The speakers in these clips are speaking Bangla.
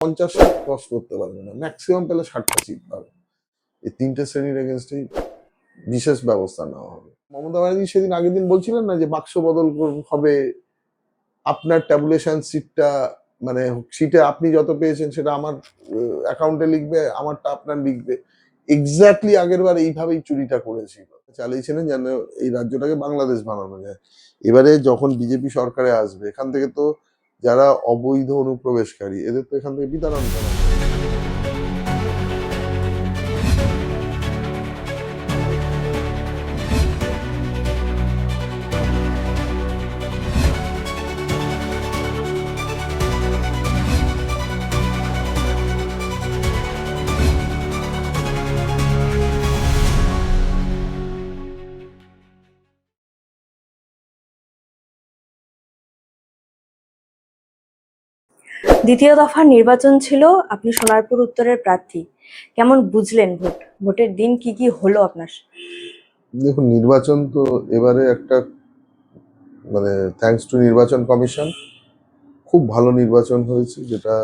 50-60 ক্রস করতে পারবে না, ম্যাক্সিমাম পেলে 60টা সিট পাবে। এই 3টে শ্রেণীর এগেনস্টেই বিশেষ ব্যবস্থা নেওয়া হবে। মমতা ব্যানার্জি সেদিন আগের দিন বলছিলেন না যে বাক্স বদল হবে, আপনার ট্যাবুলেশন সিটটা মানে সিটে আপনি যত পেয়েছেন সেটা আমার অ্যাকাউন্টে লিখবে, আমারটা আপনার লিখবে। এক্স্যাক্টলি আগের বার এইভাবেই চুরিটা করেছিল, চালিয়েছিলেন যেন এই রাজ্যটাকে বাংলাদেশ বানানো যায়। এবারে যখন বিজেপি সরকারে আসবে, এখান থেকে তো যারা অবৈধ অনুপ্রবেশকারী এদের তো এখান থেকে বিতাড়ন করা হবে। দ্বিতীয় দফার নির্বাচন ছিল, আপনি সোনারপুর উত্তরের প্রার্থী। কেমন বুঝলেন ভোটের দিন কি কি হলো আপনার? দেখুন, নির্বাচন তো এবারে একটা মানে থ্যাঙ্কস টু নির্বাচন কমিশন খুব ভালো নির্বাচন হয়েছে, যেটা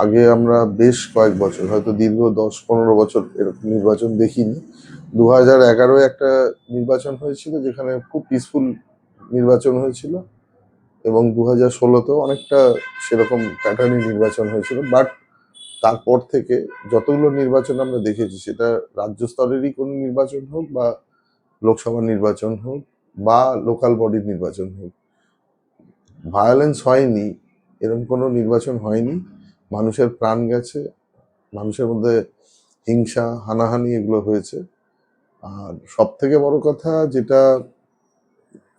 আগে আমরা বেশ কয়েক বছর, হয়তো দীর্ঘ 10-15 বছর এরকম নির্বাচন দেখিনি। 2011-এ একটা নির্বাচন হয়েছিল যেখানে খুব পিসফুল নির্বাচন হয়েছিল, এবং 2016-তেও অনেকটা সেরকম প্যাটার্নই নির্বাচন হয়েছিল। বাট তারপর থেকে যতগুলো নির্বাচন আমরা দেখেছি, সেটা রাজ্য স্তরেরই কোনো নির্বাচন হোক বা লোকসভা নির্বাচন হোক বা লোকাল বডির নির্বাচন হোক, ভায়োলেন্স হয়নি, এরকম কোনো নির্বাচন হয়নি। মানুষের প্রাণ গেছে, মানুষের মধ্যে হিংসা হানাহানি এগুলো হয়েছে। আর সব থেকে বড় কথা যেটা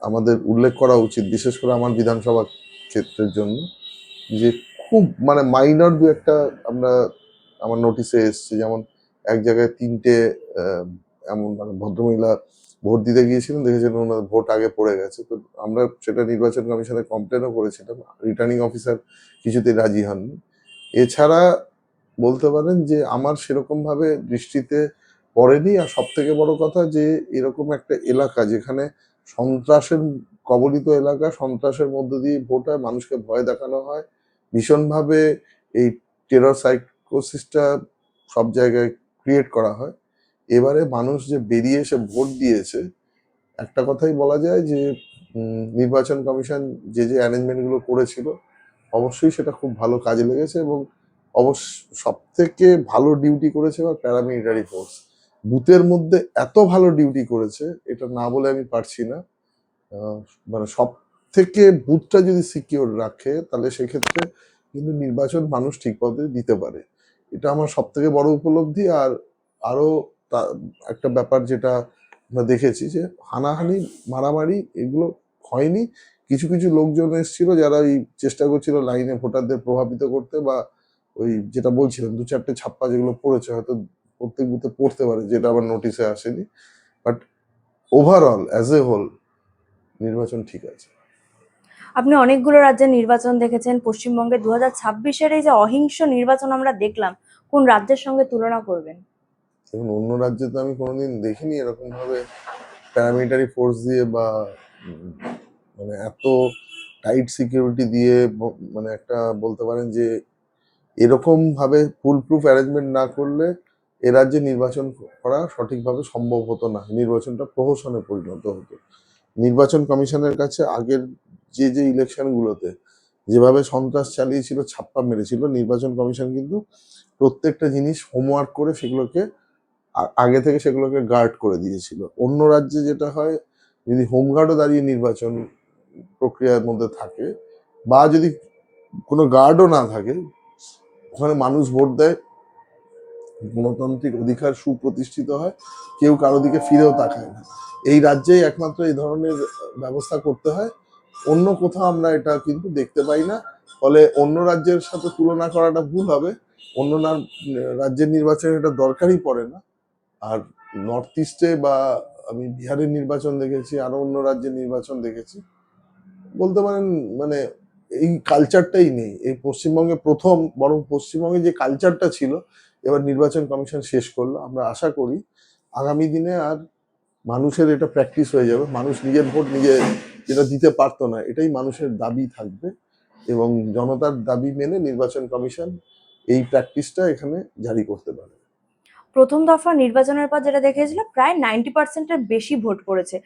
আমাদের উল্লেখ করা উচিত, বিশেষ করে আমার বিধানসভা ক্ষেত্রের জন্য, যে খুব মানে মাইনর দু একটা আমরা আমার নোটিশে এসছে। যেমন এক জায়গায় 3টে এমন মানে ভদ্রমহিলা ভোট দিতে গিয়েছিলেন, দেখেছেন ওনার ভোট আগে পড়ে গেছে। তো আমরা সেটা নির্বাচন কমিশনে কমপ্লেনও করেছিলাম, রিটার্নিং অফিসার কিছুতেই রাজি হননি। এছাড়া বলতে পারেন যে আমার সেরকম ভাবে দৃষ্টিতে পড়েনি। আর সব থেকে বড় কথা যে এরকম একটা এলাকা যেখানে সন্ত্রাসের কবলিত এলাকা, সন্ত্রাসের মধ্য দিয়ে ভোট হয়, মানুষকে ভয় দেখানো হয় ভীষণভাবে, এই টেরর সাইকোসিসটা সব জায়গায় ক্রিয়েট করা হয়। এবারে মানুষ যে বেরিয়ে এসে ভোট দিয়েছে, একটা কথাই বলা যায় যে নির্বাচন কমিশন যে যে অ্যারেঞ্জমেন্টগুলো করেছিল অবশ্যই সেটা খুব ভালো কাজে লেগেছে। এবং অবশ্য সব থেকে ভালো ডিউটি করেছে বা প্যারামিলিটারি ফোর্স বুথের মধ্যে এত ভালো ডিউটি করেছে, এটা না বলে আমি পারছি না। মানে সব থেকে বুথটা যদি সিকিউর রাখে, তাহলে সেক্ষেত্রে কিন্তু নির্বাচন মানুষ ঠিক পথে দিতে পারে। এটা আমার সব থেকে বড় উপলব্ধি। আর আরো একটা ব্যাপার যেটা আমরা দেখেছি, যে হানাহানি মারামারি এগুলো হয়নি। কিছু কিছু লোকজন এসেছিল যারা এই চেষ্টা করছিল লাইনে ভোটারদের প্রভাবিত করতে, বা ওই যেটা বলছিলাম 2-4টে ছাপ্পা যেগুলো পড়েছে, হয়তো প্রত্যেক বুথে পড়তে পারে, যেটা আমার নোটিশে আসেনি। But overall as a whole নির্বাচন ঠিক আছে। আপনি অনেকগুলো রাজ্যের নির্বাচন দেখেছেন। পশ্চিমবঙ্গের 2026-এর এই যে অহিংস নির্বাচন আমরা দেখলাম, কোন রাজ্যের সঙ্গে তুলনা করবেন? দেখুন, অন্য রাজ্যে তো আমি কোনোদিন দেখিনি এরকম ভাবে প্যারামিলিটারি ফোর্স দিয়ে বা মানে এত টাইট সিকিউরিটি দিয়ে, মানে একটা বলতে পারেন যে এরকম ভাবে ফুল প্রুফ অ্যারেঞ্জমেন্ট না করলে এ রাজ্যে নির্বাচন করা সঠিকভাবে সম্ভব হতো না, নির্বাচনটা প্রহসনে পরিণত হতো। নির্বাচন কমিশনের কাছে আগের যে যে ইলেকশনগুলোতে যেভাবে সন্ত্রাস চালিয়েছিল, ছাপ্পা মেরেছিল, নির্বাচন কমিশন কিন্তু প্রত্যেকটা জিনিস হোমওয়ার্ক করে সেগুলোকে আগে থেকে সেগুলোকে গার্ড করে দিয়েছিল। অন্য রাজ্যে যেটা হয়, যদি হোমগার্ডও দাঁড়িয়ে নির্বাচন প্রক্রিয়ার মধ্যে থাকে, বা যদি কোনো গার্ডও না থাকে, ওখানে মানুষ ভোট দেয়, গণতান্ত্রিক অধিকার সুপ্রতিষ্ঠিত হয়, কেউ কারো দিকে ফিরেও তাকায় না। এই রাজ্যেই একমাত্র এই ধরনের ব্যবস্থা করতে হয়, অন্য কোথাও আমরা এটা কিন্তু দেখতে পাই না। ফলে অন্য রাজ্যের সাথে তুলনা করাটা ভুল হবে, অন্য রাজ্যের নির্বাচনে এটা দরকারই পড়ে না। আর নর্থ ইস্টে বা আমি বিহারের নির্বাচন দেখেছি, আরো অন্য রাজ্যের নির্বাচন দেখেছি, বলতে পারেন মানে এই কালচারটাই নেই। এই পশ্চিমবঙ্গে প্রথম, বরং পশ্চিমবঙ্গে যে কালচারটা ছিল এবার নির্বাচন কমিশন শেষ করলো। আমরা আশা করি আগামী দিনে আর মানুষের এটা প্র্যাকটিস হয়ে যাবে, মানুষ নিজের ভোট নিজে যেটা দিতে পারতো না, এটাই মানুষের দাবি থাকবে। এবং জনতার দাবি মেনে নির্বাচন কমিশন এই প্র্যাকটিসটা এখানে জারি করতে পারে। প্রথম দফা নির্বাচনের পর যেটা দেখেছিল, প্রায় 90%-এর বেশি ভোট পড়েছে।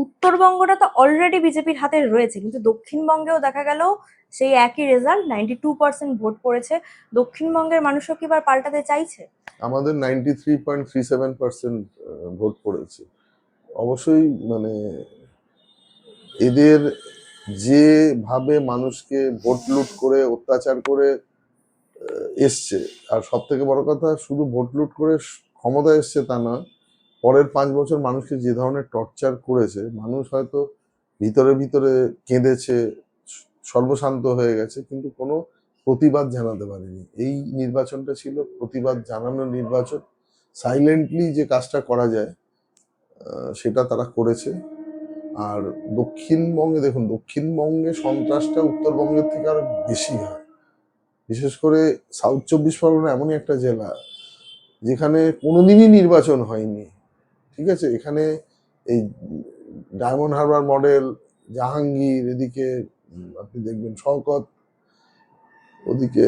উত্তরবঙ্গটা তো অলরেডি বিজেপির হাতে রয়েছে, কিন্তু দক্ষিণবঙ্গেও দেখা গেল সেই একই রেজাল্ট, 92% ভোট পড়েছে। দক্ষিণবঙ্গের মানুষও কি এবার পাল্টাতে চাইছে? আমাদের 93.37% ভোট পড়েছে। অবশ্যই মানে এদের যেভাবে মানুষকে ভোট লুট করে অত্যাচার করে এসছে, আর সব থেকে বড় কথা শুধু ভোট লুট করে ক্ষমতা এসছে তা না, পরের 5 বছর মানুষকে যে ধরনের টর্চার করেছে, মানুষ হয়তো ভিতরে ভিতরে কেঁদেছে, সর্বশান্ত হয়ে গেছে, কিন্তু কোনো প্রতিবাদ জানাতে পারেনি। এই নির্বাচনটা ছিল প্রতিবাদ জানানোর নির্বাচন। সাইলেন্টলি যে কাজটা করা যায় সেটা তারা করেছে। আর দক্ষিণবঙ্গে দেখুন, দক্ষিণবঙ্গে সন্ত্রাসটা উত্তরবঙ্গের থেকে আরো বেশি হয়। বিশেষ করে সাউথ 24 পরগনা এমনই একটা জেলা যেখানে কোনোদিনই নির্বাচন হয়নি। ঠিক আছে, এখানে এই ডায়মন্ড হারবার মডেল, জাহাঙ্গীর, এদিকে আপনি দেখবেন শওকত, ওদিকে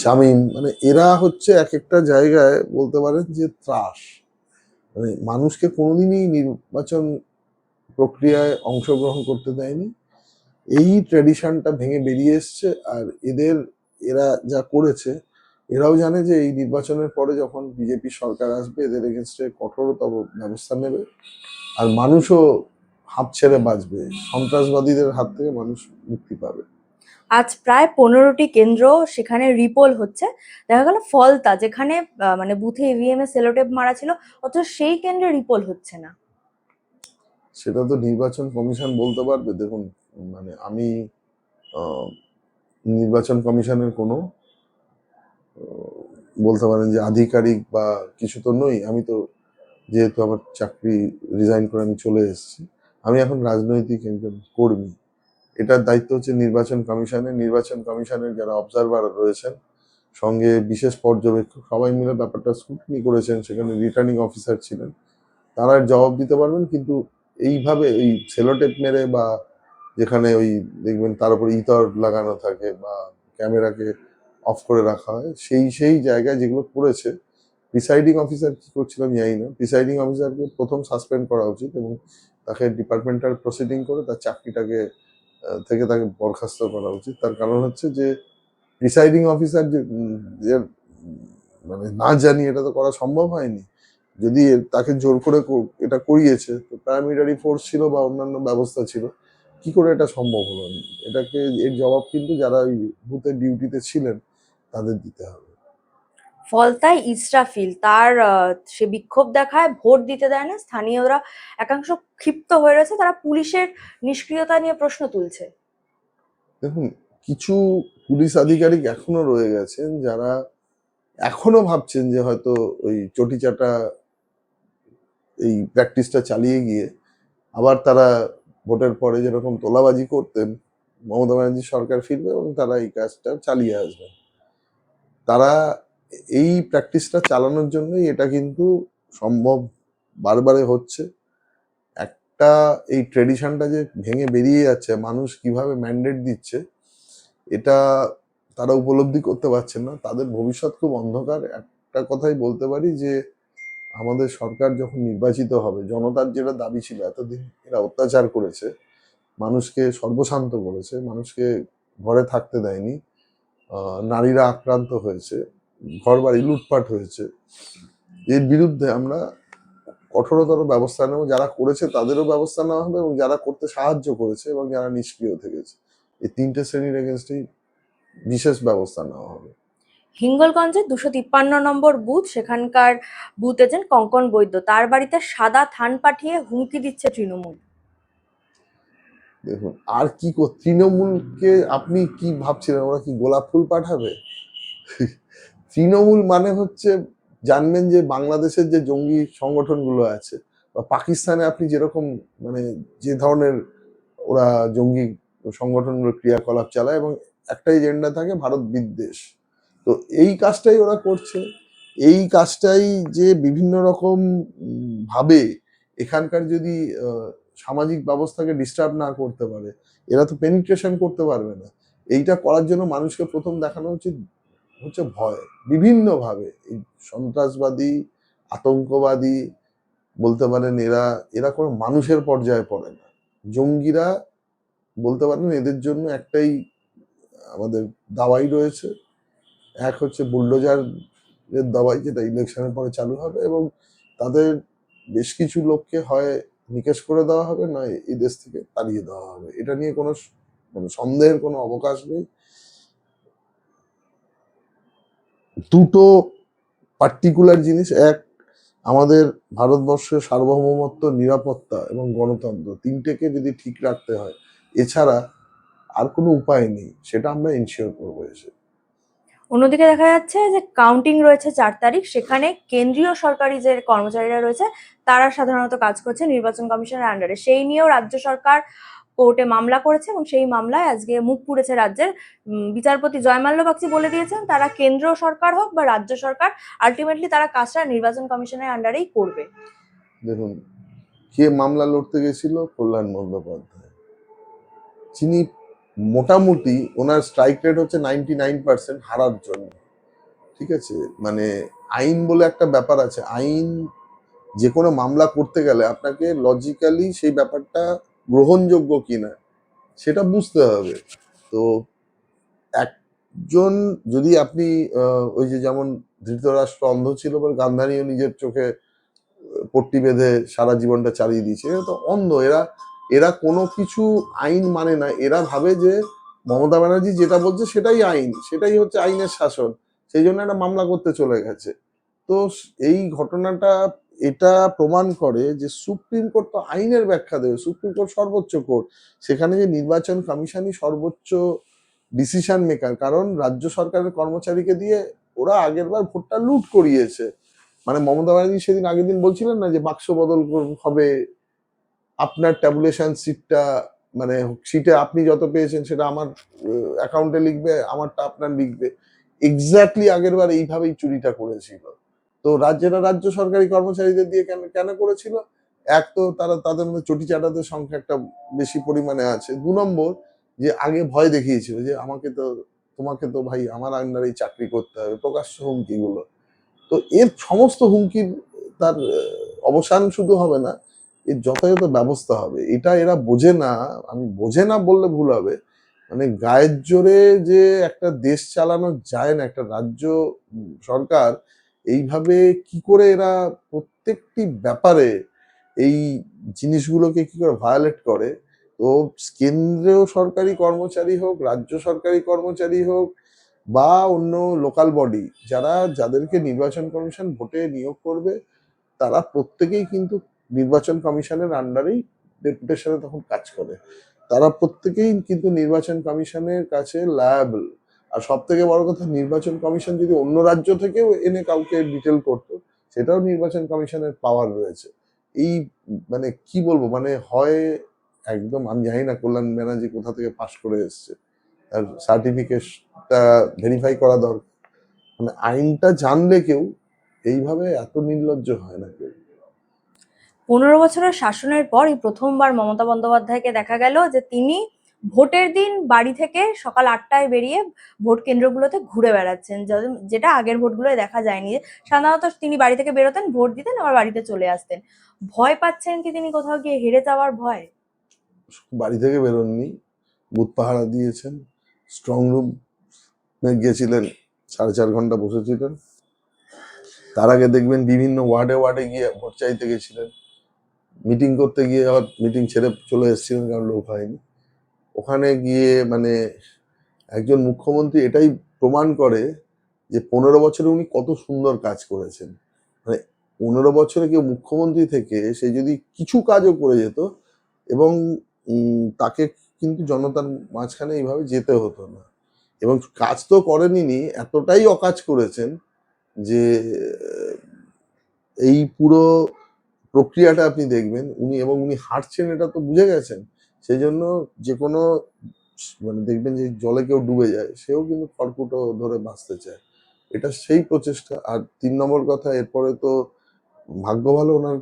শামীম, মানে এরা হচ্ছে এক একটা জায়গায় বলতে পারেন যে ত্রাস। মানে মানুষকে কোনোদিনই নির্বাচন প্রক্রিয়ায় অংশগ্রহণ করতে দেয়নি। এই ট্র্যাডিশনটা ভেঙে বেরিয়ে এসছে। আর এরা যা করেছে, এরাও জানে যে এই নির্বাচনের পরে যখন বিজেপি সরকার আসবে এদের এগেনস্টে কঠোরতম ব্যবস্থা নেবে, আর মানুষও হাঁপ ছেড়ে বাঁচবে, সন্ত্রাসবাদীদের হাত থেকে মানুষ মুক্তি পাবে। আজ প্রায় 15টি কেন্দ্র, সেখানে রিপোল হচ্ছে। দেখা গেল ফলতা, যেখানে মানে বুথে ইভিএম এ সেলোটেপ মারা ছিল, অথচ সেই কেন্দ্রে রিপোল হচ্ছে না। সেটা তো নির্বাচন কমিশন বলতে পারবে। দেখুন, মানে আমি আহ, নির্বাচন কমিশনের কোনো বলতে পারেন যে আধিকারিক বা কিছু তো নই। আমি তো যেহেতু আমার চাকরি রিজাইন করে আমি চলে এসেছি, আমি এখন রাজনৈতিক একজন কর্মী। এটার দায়িত্ব হচ্ছে নির্বাচন কমিশনের। নির্বাচন কমিশনের যারা অবজারভার রয়েছেন, সঙ্গে বিশেষ পর্যবেক্ষক, সবাই মিলে ব্যাপারটা স্ক্রুটনি করেছেন। সেখানে রিটার্নিং অফিসার ছিলেন, তারা জবাব দিতে পারবেন। কিন্তু এইভাবে ওই সেলোটেপ মেরে বা যেখানে ওই দেখবেন তার উপর ইতর লাগানো থাকে বা ক্যামেরাকে অফ করে রাখা হয়, সেই জায়গায় যেগুলো করেছে, প্রিসাইডিং অফিসার কি করছিলাম জানি না, প্রিসাইডিং অফিসারকে প্রথম সাসপেন্ড করা উচিত এবং তাকে ডিপার্টমেন্টাল প্রসিডিং করে তার চাকরিটাকে থেকে তাকে বরখাস্ত করা উচিত। তার কারণ হচ্ছে যে প্রিসাইডিং অফিসার যে মানে না জানি এটা তো করা সম্ভব হয়নি। যদি তাকে জোর করে এটা করিয়েছে, তো প্যারামিলিটারি ফোর্স ছিল বা অন্যান্য ব্যবস্থা ছিল, কি করে এটা সম্ভব হলো? এটাকে এর জবাব কিন্তু যারা ওই বুথের ডিউটিতে ছিলেন তাদের দিতে হবে। ফলতায় ইসরাফিল তার সে বিক্ষোভ দেখায়, ভোট দিতে দেয় না। স্থানীয়রা একাংশ ক্ষিপ্ত হয়ে রয়েছে, তারা পুলিশের নিষ্ক্রিয়তা নিয়ে প্রশ্ন তুলছে। দেখুন, কিছু পুলিশ আধিকারিক এখনো রয়ে গেছেন যারা এখনো ভাবছেন যে হয়তো ওই চটিচাটা এই প্র্যাকটিসটা চালিয়ে গিয়ে আবার তারা ভোটের পরে যেরকম তোলাবাজি করতেন, মমতা ব্যানার্জি সরকার ফিরবে এবং তারা এই কাজটা চালিয়ে আসবে। তারা এই প্র্যাকটিসটা চালানোর জন্যই এটা কিন্তু সম্ভব বারবারে হচ্ছে। একটা এই ট্রেডিশনটা যে ভেঙে বেরিয়ে যাচ্ছে, মানুষ কিভাবে ম্যান্ডেট দিচ্ছে, এটা তারা উপলব্ধি করতে পারছেন না। তাদের ভবিষ্যৎ খুব অন্ধকার। একটা কথাই বলতে পারি যে আমাদের সরকার যখন নির্বাচিত হবে, জনতার যেটা দাবি ছিল, এতদিন এরা অত্যাচার করেছে, মানুষকে সর্বশান্ত করেছে, মানুষকে ঘরে থাকতে দেয়নি, নারীরা আক্রান্ত হয়েছে, ঘর বাড়ি লুটপাট হয়েছে, এর বিরুদ্ধে আমরা কঠোরতর ব্যবস্থা নেব। যারা করেছে তাদেরও ব্যবস্থা নেওয়া হবে এবং যারা করতে সাহায্য করেছে এবং যারা নিষ্ক্রিয় থেকেছে, এই তিনটে শ্রেণীর এগেনস্টেই বিশেষ ব্যবস্থা নেওয়া হবে। হিঙ্গলগঞ্জের 253 নম্বর বুথ, সেখানকার বুথ এজেন্ট কঙ্কন বৈদ্য, তার বাড়িতে সাদা থান পাঠিয়ে হুমকি দিচ্ছে তৃণমূল। দেখুন, আর কি তৃণমূলকে আপনি কি ভাবছিলেন ওরা কি গোলাপ ফুল পাঠাবে? তৃণমূল মানে হচ্ছে, জানবেন যে বাংলাদেশের যে জঙ্গি সংগঠনগুলো আছে বা পাকিস্তানে আপনি যেরকম মানে যে ধরনের ওরা জঙ্গি সংগঠনগুলো ক্রিয়াকলাপ চালায় এবং একটা এজেন্ডা থাকে ভারত বিদ্বেষ, তো এই কাজটাই ওরা করছে। এই কাজটাই যে বিভিন্ন রকম ভাবে এখানকার যদি সামাজিক ব্যবস্থাকে ডিস্টার্ব না করতে পারে, এরা তো পেনিট্রেশন করতে পারবে না। এইটা করার জন্য মানুষকে প্রথম দেখানো উচিত হচ্ছে ভয়, বিভিন্নভাবে এই সন্ত্রাসবাদী, আতঙ্কবাদী বলতে পারেন, এরা এরা কোনো মানুষের পর্যায়ে পড়ে না। জঙ্গিরা বলতে পারেন এদের জন্য একটাই আমাদের দাওয়াই রয়েছে, এক হচ্ছে বুলডোজার এর দাওয়াই, যেটা ইলেকশনের পরে চালু হবে, এবং তাদের বেশ কিছু লোককে হয় নিকেশ করে দেওয়া হবে, নয় এই দেশ থেকে তাড়িয়ে দেওয়া হবে। এটা নিয়ে কোনো মানে সন্দেহের কোনো অবকাশ নেই। দুটো পার্টিকুলার জিনিস, এক আমাদের ভারতবর্ষের সার্বভৌমত্ব, নিরাপত্তা এবং গণতন্ত্র, তিনটেকে যদি ঠিক রাখতে হয়, এছাড়া আর কোনো উপায় নেই, সেটা আমরা এনশিওর করবো এসে। অন্যদিকে দেখা যাচ্ছে যে কাউন্টিং রয়েছে 4 তারিখ, সেখানে কেন্দ্রীয় সরকারি যে কর্মচারীরা রয়েছে তারা সাধারণত কাজ করছে নির্বাচন কমিশনের আন্ডারে। সেই নিয়েও রাজ্য সরকার কোর্টে মামলা করেছে এবং সেই মামলায় আজকে মুখ পুড়েছে রাজ্যের বিচারপতি জয়মাল্য বাগচি বলে দিয়েছেন তারা কেন্দ্র সরকার হোক বা রাজ্য সরকার, আলটিমেটলি তারা কাজটা নির্বাচন কমিশনের আন্ডারেই করবে। দেখুন, কে মামলা লড়তে গেছিল? কল্যাণ বন্দ্যোপাধ্যায়, যিনি মোটামুটি ওনার স্ট্রাইক রেট হচ্ছে 99% হারার জন্য। ঠিক আছে, মানে আইন বলে একটা ব্যাপার আছে, আইন যে কোনো মামলা করতে গেলে আপনাকে লজিক্যালি সেই ব্যাপারটা গ্রহণযোগ্য কিনা সেটা বুঝতে হবে। তো একজন যদি আপনি ওই যে যেমন ধৃতরাষ্ট্র অন্ধ ছিল বলে গান্ধারীও নিজের চোখে পট্টি বেঁধে সারা জীবনটা চালিয়ে দিয়েছে, এরা তো অন্ধ, এরা এরা কোনো কিছু আইন মানে না, এরা ভাবে যে মমতা ব্যানার্জি যেটা বলছে সেটাই আইন, সেটাই হচ্ছে আইনের শাসন, সেই জন্য একটা মামলা করতে চলে গেছে। তো এই ঘটনাটা এটা প্রমাণ করে যে সুপ্রিম কোর্ট তো আইনের ব্যাখ্যা দেবে, সুপ্রিম কোর্ট সর্বোচ্চ কোর্ট, সেখানে যে নির্বাচন কমিশনই সর্বোচ্চ ডিসিশন মেকার, কারণ রাজ্য সরকারের কর্মচারীকে দিয়ে ওরা আগের বার ভোটটা লুট করিয়েছে। মানে মমতা ব্যানার্জি সেদিন আগের দিন বলছিলেন না যে বাক্স বদল হবে, আপনার ট্যাবুলেশন সিটটা মানে সিটে আপনি যত পেয়েছেন সেটা আমার অ্যাকাউন্টে লিখবে, আমারটা আপনার লিখবে। এক্স্যাক্টলি আগের বার এইভাবেই চুরিটা করেছিল। তো রাজ্যেরা রাজ্য সরকারি কর্মচারীদের দিয়ে কেন কেন করেছিল? এক তো তারা তাদের মধ্যে চটি চাটাদের সংখ্যা একটা বেশি পরিমাণে আছে, 2 নম্বর যে আগে ভয় দেখিয়েছিল যে আমাকে তো, তোমাকে তো ভাই আমার আন্ডারেই চাকরি করতে হবে, প্রকাশ্য হুমকিগুলো। তো এর সমস্ত হুমকির তার অবসান শুধু হবে না, এর যথাযথ ব্যবস্থা হবে, এটা এরা বোঝে না। আমি বোঝে না বললে ভুল হবে, মানে গায়ের জোরে যে একটা দেশ চালানো যায় না, একটা রাজ্য সরকার এইভাবে কি করে এরা প্রত্যেকটি ব্যাপারে এই জিনিসগুলোকে কি করে ভায়োলেট করে। তো কেন্দ্রীয় সরকারি কর্মচারী হোক, রাজ্য সরকারি কর্মচারী হোক, বা অন্য লোকাল বডি যারা যাদেরকে নির্বাচন কমিশন ভোটে নিয়োগ করবে, তারা প্রত্যেকেই কিন্তু নির্বাচন কমিশনের আন্ডারেই ডেপুটেশনে তখন কাজ করে, তারা প্রত্যেকেই কিন্তু নির্বাচন কমিশনের কাছে লায়াবল। আর সব থেকে বড় কথা, নির্বাচন কমিশন যদি অন্য রাজ্য থেকেও এনে কাউকে ডিটেল করতো, সেটাও নির্বাচন কমিশনের পাওয়ার রয়েছে। এই মানে কি বলবো, মানে হয় একদম, আমি জানি না কল্যাণ ব্যানার্জি কোথা থেকে পাশ করে এসছে, তার সার্টিফিকেটটা ভেরিফাই করা দরকার। মানে আইনটা জানলে কেউ এইভাবে এত নির্লজ্জ হয় না কেউ। 15 বছরের শাসনের পর এই প্রথমবার মমতা বন্দ্যোপাধ্যায়কে দেখা গেল যে তিনি ভোটের দিন বাড়ি থেকে সকাল 8টায় বেরিয়ে ভোট কেন্দ্রগুলোতে ঘুরে বেড়াচ্ছেন, যেটা আগের ভোটগুলোয় দেখা যায়নি। সাধারণত তিনি বাড়ি থেকে বেরোতেন, ভোট দিতেন, আবার বাড়িতে চলে আসতেন। ভয় পাচ্ছেন কি তিনি কোথাও গিয়ে হেরে যাওয়ার ভয়? বাড়ি থেকে বেরোননি, বুথ পাহারা দিয়েছেন, স্ট্রং রুম গিয়েছিলেন, 4.5 ঘন্টা বসেছিলেন। তার আগে দেখবেন বিভিন্ন ওয়ার্ডে ওয়ার্ডে গিয়ে ভোট চাইতে গেছিলেন, মিটিং করতে গিয়ে আবার মিটিং ছেড়ে চলে এসেছিলেন কারণ লোক হয়নি। ওখানে গিয়ে মানে একজন মুখ্যমন্ত্রী এটাই প্রমাণ করে যে 15 বছরে উনি কত সুন্দর কাজ করেছেন। মানে 15 বছরে কেউ মুখ্যমন্ত্রী থেকে সে যদি কিছু কাজও করে যেত, এবং তাকে কিন্তু জনতার মাঝখানে এইভাবে যেতে হতো না, এবং কাজ তো করেনি, এতটাই অকাজ করেছেন যে এই পুরো প্রক্রিয়াটা আপনি দেখবেন উনি, এবং উনি হাঁটছেন এটা তো বুঝে গেছেন। সেই জন্য যে কোনো মানে দেখবেন যে জলে কেউ ডুবে যায়, সেও কিন্তু খড়কুটো ধরে বাঁচতে চায়, এটা সেই প্রচেষ্টা। আর 3 নম্বর কথা, এরপরে তো ভাগ্য ভালো ওনার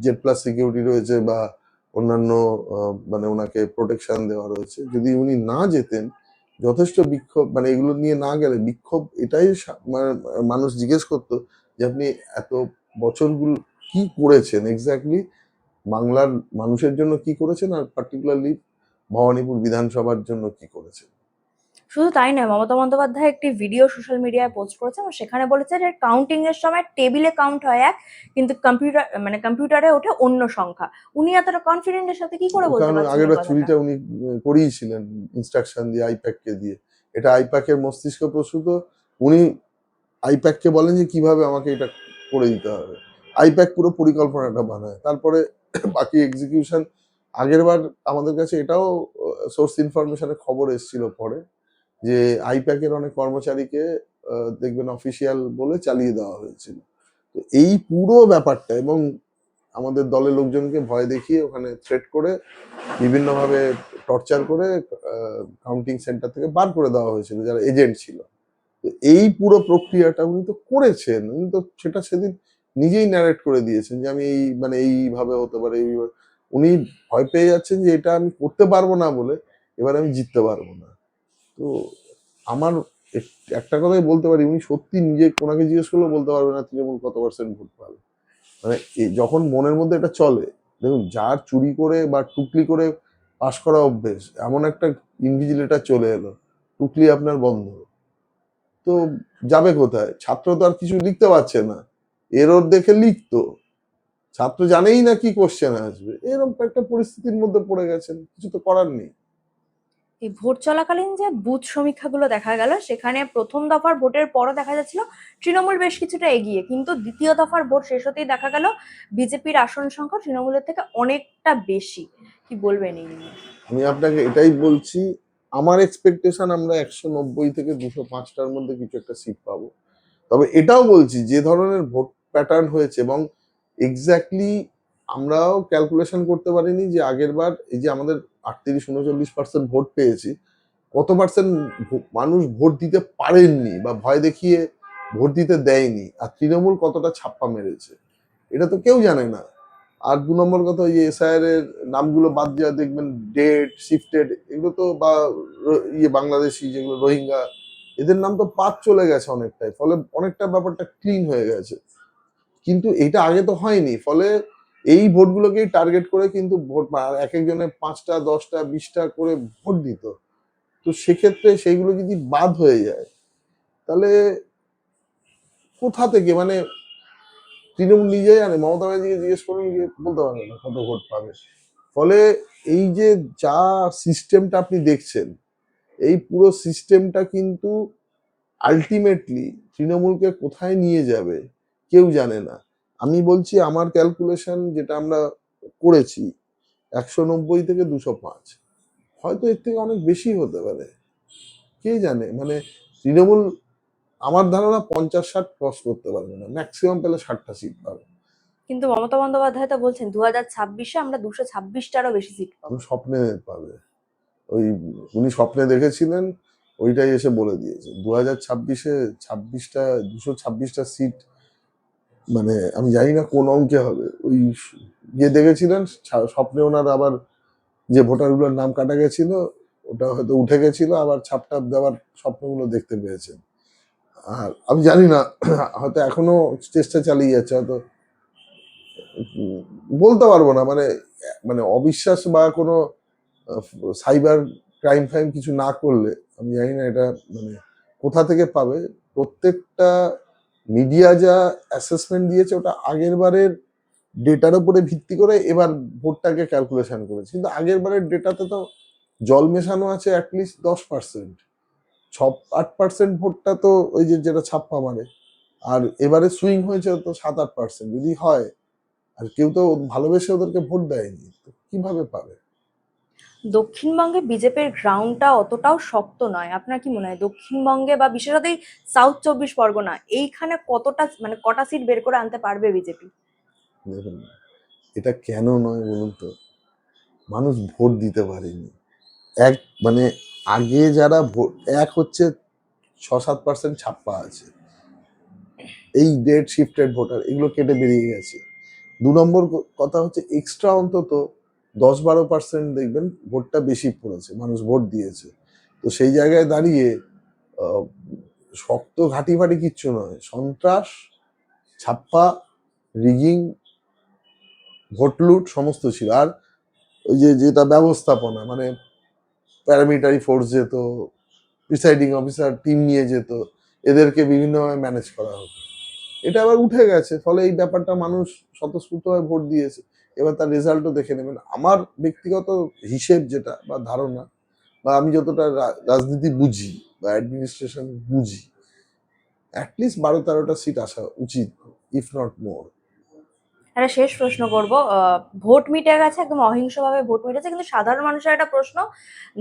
জেড প্লাস সিকিউরিটি রয়েছে, বা অন্যান্য মানে ওনাকে প্রোটেকশন দেওয়া রয়েছে। যদি উনি না যেতেন, যথেষ্ট বিক্ষোভ মানে এগুলো নিয়ে না গেলে বিক্ষোভ এটাই মানে মানুষ জিজ্ঞেস করতো যে আপনি এত বছরগুলো কি করেছেন এক্স্যাক্টলি, বাংলার মানুষের জন্য কি করেছেন, আর পার্টিকুলারলি ভবানীপুর বিধানসভার জন্য কি করেছেন। শুধু তাই নয়, মমতা বন্দ্যোপাধ্যায় একটি ভিডিও সোশ্যাল মিডিয়ায় পোস্ট করেছে এবং সেখানে বলেছে যে কাউন্টিং এর সময় টেবিলে কাউন্ট হয় এক, কিন্তু কম্পিউটারে ওঠে অন্য সংখ্যা। উনি এতটা কনফিডেন্টের সাথে কি করে বলতে কারণ পারছেন এই আগেরবার কথাটা? চুরিটা উনি করিয়েছিলেন ইনস্ট্রাকশন দিয়ে আইপ্যাককে দিয়ে। এটা আইপ্যাকের মস্তিষ্ক প্রসূত। উনি আইপ্যাককে বলেন যে কিভাবে আমাকে এটা করে দিতে হবে। আইপ্যাক পুরো পরিকল্পনাটা বানায়, তারপরে বাকি এক্সিকিউশন। আগেরবার আমাদের কাছে এটাও সোর্স ইনফরমেশনে খবর এসেছিল পরে, যে আইপ্যাকের অনেক কর্মচারীকে দেখবেন অফিসিয়াল বলে চালিয়ে দেওয়া হয়েছিল। তো এই পুরো ব্যাপারটা, এবং আমাদের দলের লোকজনকে ভয় দেখিয়ে ওখানে থ্রেট করে বিভিন্নভাবে টর্চার করে কাউন্টিং সেন্টার থেকে বার করে দেওয়া হয়েছিল যারা এজেন্ট ছিল। তো এই পুরো প্রক্রিয়াটা উনি তো করেছেন, উনি তো সেটা সেদিন নিজেই ন্যারেট করে দিয়েছেন যে আমি এই মানে এইভাবে হতে পারে উনি ভয় পেয়ে যাচ্ছেন যে এটা আমি করতে পারবো না বলে এবার আমি জিততে পারবো না। তো আমার একটা কথাই বলতে পারি, উনি সত্যি নিজে ওনাকে জিজ্ঞেস করলেও বলতে পারবে না তৃণমূল কত পার্সেন্ট ভোট পাবে। মানে যখন মনের মধ্যে এটা চলে, দেখুন যার চুরি করে বা টুকলি করে পাশ করা অভ্যেস, এমন একটা ইনভিজিলেটর চলে এলো, টুকলি আপনার বন্ধ, তো যাবে কোথায়? ছাত্র তো আর কিছু লিখতে পারছে না, এরর দেখে লিখতো, ছাত্র জানেই না কি কোশ্চেন আসবে, এরকম একটা পরিস্থিতির মধ্যে পড়ে গেছেন, কিছু তো করার নেই। এই ভোট চলাকালীন যে বুথ সমীক্ষাগুলো দেখা গেল, সেখানে প্রথম দফার ভোটের পরও দেখা যাচ্ছিল তৃণমূল বেশ কিছুটা এগিয়ে, কিন্তু দ্বিতীয় দফার ভোট শেষ হতেই দেখা গেল বিজেপির আসন সংখ্যা তৃণমূলের থেকে অনেকটা বেশি। কি বলবেন এই নিয়ে? আমি আপনাকে এটাই বলছি, আমার এক্সপেকটেশন আমরা 190 থেকে 205টার মধ্যে কিছু একটা সিট পাবো। তবে এটাও বলছি যে ধরনের ভোট প্যাটার্ন হয়েছে, এবং এক্স্যাক্টলি আমরাও ক্যালকুলেশন করতে পারিনি যে আগের বার এই যে আমাদের 38-39% ভোট পেয়েছি, কত পার্সেন্ট মানুষ ভোট দিতে পারেননি বা ভয় দেখিয়ে ভোট দিতে দেয়নি, আর তৃণমূল কতটা ছাপ্পা মেরেছে, এটা তো কেউ জানে না। আর 2 নম্বর কথা, ওই যে এসআইআর এর নামগুলো বাদ দেওয়া, দেখবেন ডেট শিফটেড, এগুলো তো বা ইয়ে বাংলাদেশি যেগুলো রোহিঙ্গা, এদের নাম তো বাদ চলে গেছে অনেকটাই, ফলে অনেকটা ব্যাপারটা ক্লিন হয়ে গেছে। কিন্তু এটা আগে তো হয়নি, ফলে এই ভোটগুলোকেই টার্গেট করে কিন্তু ভোট এক একজনের 5টা 10টা 20টা করে ভোট দিত। তো সেক্ষেত্রে সেইগুলো যদি বাদ হয়ে যায়, তাহলে কোথা থেকে মানে তৃণমূল নিজেই জানে, মমতা ব্যানার্জিকে জিজ্ঞেস করুন, গিয়ে বলতে পারবে না কত ভোট পাবে। ফলে এই যে যা সিস্টেমটা আপনি দেখছেন, এই পুরো সিস্টেমটা কিন্তু আলটিমেটলি তৃণমূলকে কোথায় নিয়ে যাবে কেউ জানে না। আমি বলছি আমার ক্যালকুলেশন যেটা আমরা করেছি, 190 থেকে 205, হয়তো এর থেকে অনেক বেশি হতে পারে, কে জানে। মানে তৃণমূল আমার ধারণা 50-60 ক্রস করতে পারবে না, ম্যাক্সিমাম পেলে 60টা সিট পাবে। কিন্তু মমতা বন্দ্যোপাধ্যায় তো বলছেন 2026-এ আমরা 226টারও বেশি সিট পাবো। আমি স্বপ্নে পাবে, ওই উনি স্বপ্নে দেখেছিলেন, ওইটাই এসে বলে দিয়েছে 2026-এ 26টা 226টা সিট। মানে আমি জানি না কোন অঙ্কে হবে, ওই ইয়ে দেখেছিলেন স্বপ্নে ওনার, আবার যে ভোটারগুলোর নাম কাটা গেছিল ওটা হয়তো উঠে গেছিল, আবার ছাপটা দেওয়ার স্বপ্নগুলো দেখতে পেয়েছেন। আর আমি জানি না, হয়তো এখনো চেষ্টা চালিয়ে যাচ্ছে, হয়তো বলতে পারবো না। মানে মানে অবিশ্বাস বা কোনো সাইবার ক্রাইম ফাইম কিছু না করলে আমি জানি না এটা মানে কোথা থেকে পাবে। প্রত্যেকটা মিডিয়া যা অ্যাসেসমেন্ট দিয়েছে ওটা আগের বারের ডেটার উপরে ভিত্তি করে এবার ভোটটাকে ক্যালকুলেশন করেছে, কিন্তু আগের বারের ডেটাতে তো জল মেশানো আছে অ্যাটলিস্ট 10%, 8% ভোটটা তো ওই যে যেটা ছাপ্পা মারে, আর এবারে সুইং হয়েছে তো 7-8%। যদি হয়, আর কেউ তো ভালোবেসে ওদেরকে ভোট দেয়নি, তো কিভাবে পাবে? দক্ষিণবঙ্গে বিজেপির গ্রাউন্ডটা অতটাও শক্ত নয়, আপনার কি মনে হয় দক্ষিণবঙ্গে বা বিশেষত এই সাউথ 24 পরগনা এইখানে কতটা মানে কটা সিট বের করে আনতে পারবে বিজেপি? দেখুন, এটা কেন নয় বলুন তো, মানুষ ভোট দিতে পারেনি। এক মানে আগে যারা ভোট, এক হচ্ছে 6-7% ছাপ্পা আছে, এই ডেট শিফটেড ভোটার, এগুলো কেটে বেরিয়ে গেছে। 2 নম্বর কথা হচ্ছে এক্সট্রা অন্তত 10-12% দেখবেন ভোটটা বেশি পড়েছে, মানুষ ভোট দিয়েছে। তো সেই জায়গায় দাঁড়িয়ে আহ, শক্ত ঘাঁটি ফাটি কিচ্ছু নয়, সন্ত্রাস, ছাপ্পা, রিগিং, ভোট লুট সমস্ত ছিল। আর ওই যে যেটা ব্যবস্থাপনা, মানে প্যারামিলিটারি ফোর্স যেত, প্রিসাইডিং অফিসার টিম নিয়ে যেত, এদেরকে বিভিন্নভাবে ম্যানেজ করা হতো। এটা আবার উঠে গেছে, ফলে এই ব্যাপারটা মানুষ স্বতঃস্ফূর্তভাবে ভোট দিয়েছে। এবার তার রেজাল্টও দেখে নেবেন। আমার ব্যক্তিগত হিসেব যেটা বা ধারণা, বা আমি যতটা রাজনীতি বুঝি বা অ্যাডমিনিস্ট্রেশন বুঝি, অ্যাটলিস্ট 12-13টা সিট আসা উচিত, ইফ নট মোর। একটা শেষ প্রশ্ন করব। ভোট মিটে গেছে, একদম অহিংসভাবে ভোট মিটেছে, কিন্তু সাধারণ মানুষের একটা প্রশ্ন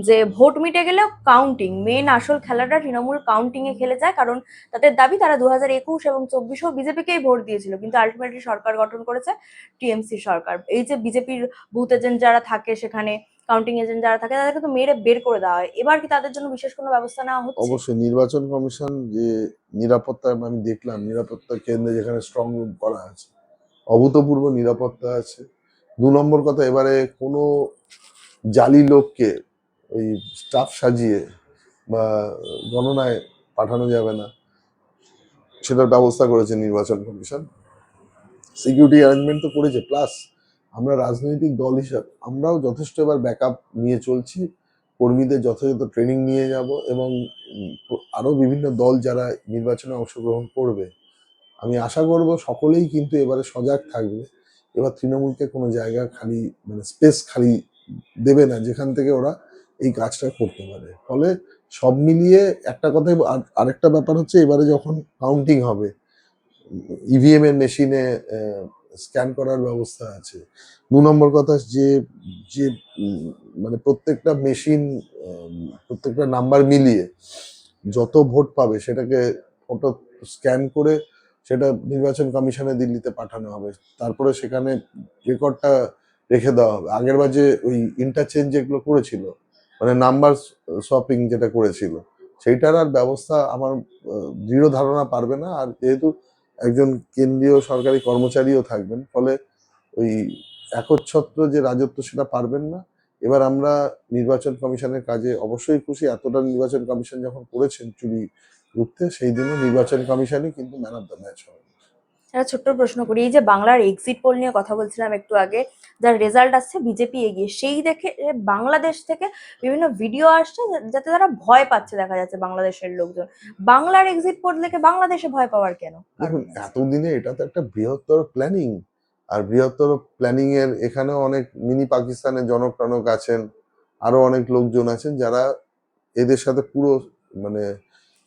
যে ভোট মিটে গেলেও কাউন্টিং, মেন আসল খেলাটা তৃণমূল কাউন্টিং এ খেলে যায়, কারণ তাদের দাবি তারা 2021 এবং 24-এও বিজেপিকেই ভোট দিয়েছিল, কিন্তু আলটিমেটলি সরকার গঠন করেছে টিএমসি সরকার। এই যে বিজেপির বুথ এজেন্ট যারা থাকে সেখানে, কাউন্টিং এজেন্ট যারা থাকে, তাদেরকে তো মেরে বের করে দেওয়া হয়। এবার কি তাদের জন্য বিশেষ কোনো ব্যবস্থা নেওয়া হচ্ছে? অবশ্যই নির্বাচন কমিশন যে নিরাপত্তা, আমি দেখলাম নিরাপত্তা কেন্দ্রে যেখানে স্ট্রং রুম করা আছে, অভূতপূর্ব নিরাপত্তা আছে। 2 নম্বর কথা, এবারে কোনো জালি লোককে ওই স্টাফ সাজিয়ে বা গণনায় পাঠানো যাবে না, সেটার ব্যবস্থা করেছে নির্বাচন কমিশন। সিকিউরিটি অ্যারেঞ্জমেন্ট তো করেছে, প্লাস আমরা রাজনৈতিক দল হিসাবে আমরাও যথেষ্ট এবার ব্যাকআপ নিয়ে চলছি, কর্মীদের যথাযথ ট্রেনিং নিয়ে যাব, এবং আরো বিভিন্ন দল যারা নির্বাচনে অংশগ্রহণ করবে, আমি আশা করব সকলেই কিন্তু এবারে সজাগ থাকবে। এবার তৃণমূলকে কোনো জায়গা খালি, মানে স্পেস খালি দেবে না যেখান থেকে ওরা এই কাজটা করতে পারে। ফলে সব মিলিয়ে একটা কথাই, আরেকটা ব্যাপার হচ্ছে এবারে যখন কাউন্টিং হবে, ইভিএম এর মেশিনে স্ক্যান করার ব্যবস্থা আছে। 2 নম্বর কথা, যে যে মানে প্রত্যেকটা মেশিন, প্রত্যেকটা নাম্বার মিলিয়ে যত ভোট পাবে সেটাকে ফটো স্ক্যান করে সেটা নির্বাচন কমিশনে দিল্লিতে পাঠানো হবে। তারপরে সেখানে রেকর্ডটা রেখে দেওয়া হবে। আগেরবার যে ওই ইন্টারচেঞ্জ যেগুলো করেছিল, মানে নাম্বার শপিং যেটা করেছিল, সেইটার আর ব্যবস্থা আমার দৃঢ় ধারণা পারবে না। আর যেহেতু একজন কেন্দ্রীয় সরকারি কর্মচারীও থাকবেন, ফলে ওই একচ্ছত্র যে রাজত্ব সেটা পারবেন না। এবার আমরা নির্বাচন কমিশনের কাজে অবশ্যই খুশি। এতটা নির্বাচন কমিশন যখন করেছেন চুরি রুখতে, সেই দিনও নির্বাচন কমিশনই কিন্তু ম্যান অফ দ্য ম্যাচ হবে। একটা ছোট্ট প্রশ্ন করি, এই যে বাংলার এক্সিট পোল নিয়ে কথা বলছিলাম একটু আগে, যার রেজাল্ট আসছে বিজেপি এগিয়ে, সেই দেখে বাংলাদেশ থেকে বিভিন্ন ভিডিও আসছে যাতে তারা ভয় পাচ্ছে, দেখা যাচ্ছে বাংলাদেশের লোকজন। বাংলার এক্সিট পোল দেখে বাংলাদেশে ভয় পাওয়ার কেন দেখুন, কারণ আছে? এতদিনে এটা তো একটা বৃহত্তর প্ল্যানিং, আর বৃহত্তর প্ল্যানিং এর এখানেও অনেক মিনি পাকিস্তানের জনক টনক আছেন, আরো অনেক লোকজন আছেন যারা এদের সাথে পুরো, মানে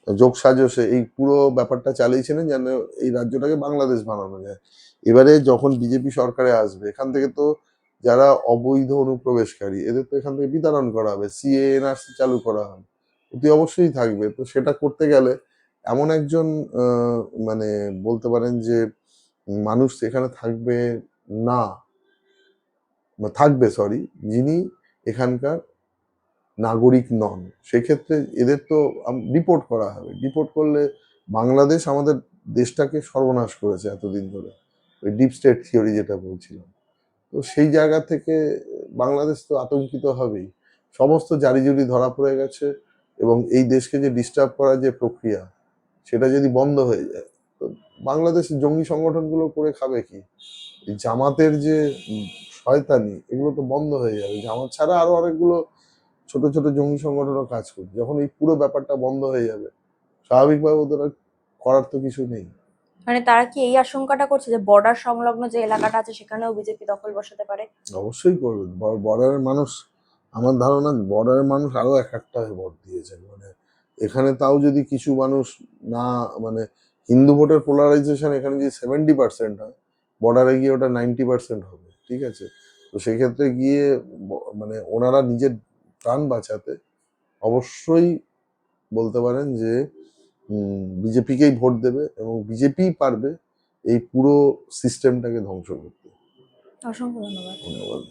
যোগসাজশে এই পুরো ব্যাপারটা চালিয়েছিলেন যেন এই রাজ্যটাকে বাংলাদেশ বানানো যায়। এবারে যখন বিজেপি সরকারে আসবে, এখান থেকে তো যারা অবৈধ অনুপ্রবেশকারী, এদের তো এখান থেকে বিতাড়ন করা হবে, সিএ এনআরসি চালু করা হবে, অতি অবশ্যই থাকবে। তো সেটা করতে গেলে এমন একজন মানে বলতে পারেন যে মানুষ এখানে থাকবে না, বা থাকবে, সরি, যিনি এখানকার নাগরিক নন। সেক্ষেত্রে এদের তো ডিপোর্ট করা হবে। ডিপোর্ট করলে বাংলাদেশ আমাদের দেশটাকে সর্বনাশ করেছে এতদিন ধরে, ওই ডিপ স্টেট থিওরি যেটা বলছিলাম। তো সেই জায়গা থেকে বাংলাদেশ তো আতঙ্কিত হবেই। সমস্ত জারিজুরি ধরা পড়ে গেছে, এবং এই দেশকে যে ডিস্টার্ব করার যে প্রক্রিয়া, সেটা যদি বন্ধ হয়ে যায়, তো বাংলাদেশের জঙ্গি সংগঠনগুলো করে খাবে কি? এই জামাতের যে শয়তানি, এগুলো তো বন্ধ হয়ে যাবে। জামাত ছাড়া আরো অনেকগুলো ছোট ছোট জঙ্গি সংগঠনও কাজ করছে। যখন এই পুরো ব্যাপারটা বন্ধ হয়ে যাবে, স্বাভাবিকভাবে ওদের আর করার তো কিছু নেই। মানে তারা কি এই আশঙ্কাটা করছে যে বর্ডার সংলগ্ন যে এলাকাটা আছে সেখানেও বিজেপি দখল বসাতে পারে? অবশ্যই করবে। বর্ডারের মানুষ, আমার ধারণা বর্ডারের মানুষ আরো এক একটা হয়ে ভোট দিয়েছেন। মানে এখানে তাও যদি কিছু মানুষ না, মানে হিন্দু ভোটের পোলারাইজেশন এখানে যদি 70% হয়, বর্ডারে গিয়ে ওটা 90% হবে, ঠিক আছে? তো সেক্ষেত্রে গিয়ে মানে ওনারা নিজের প্রাণ বাঁচাতে অবশ্যই বলতে পারেন যে বিজেপিকেই ভোট দেবে, এবং বিজেপি পারবে এই পুরো সিস্টেমটাকে ধ্বংস করতে। অসংখ্য ধন্যবাদ। ধন্যবাদ।